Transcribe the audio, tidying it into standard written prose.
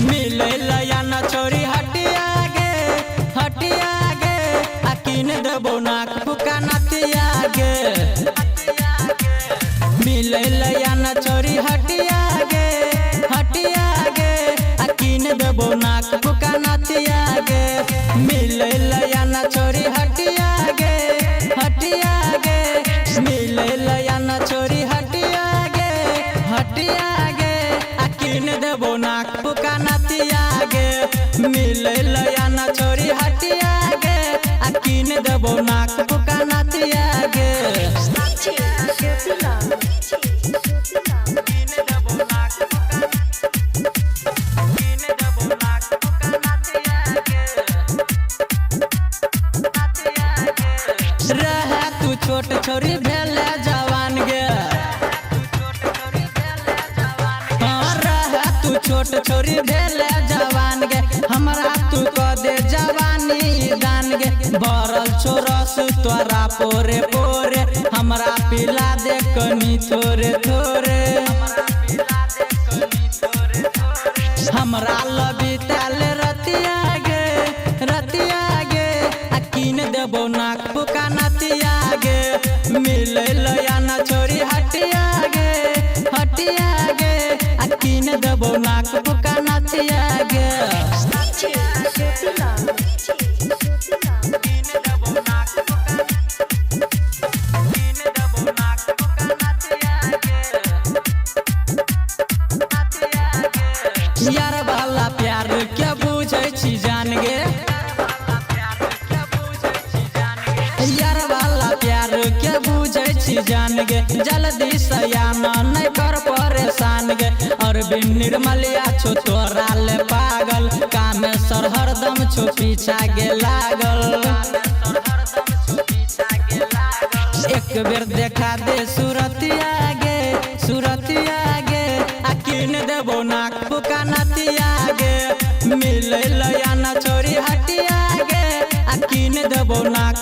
मिलैया छोरी हटिया गे अकीन देबो नाक फुका नतिया गे। मिलैया छोरी हटिया गे अकीन देबो नाक फुका नतिया गे। मिलैया छोरी हटिया गे मिलैया छोरी हटिया गे अकीन देबो नाक फुका नतिया गे। मिलैया छोरी हटिया गे अकीन देबो नाक फुका नतिया गे। रहे तू छोट छोरी भेले जवान गे। तू छोट छोरी भेले जवान गे हमरा तू क दे जवानी दान गे। भरल छोरस तोरा पोरे पोरे हमरा पिला दे कनी थोरे थोरे। हमरा लबी ताल रतिया गे अकीन देबो नाक फुका नतिया गे। मिलैया छोरी हटिया गे अकीन देबो नाक फुका नतिया गे। यार वाला प्यार क्या बुझै छी जान गे। यार वाला प्यार क्या बुझै छी जान गे। जल्दी से आना नहीं कर परेशान गे। अरविंद निर्मलिया छो तोरा ले पागल कामेश्वर हरदम छो पीछा गे लागल। एक बेर देखा दे सूरतिया गे अकीन देबो नाक फुका नतिया गे। मिलैया छोरी हटिया गे अकीन देबो नाक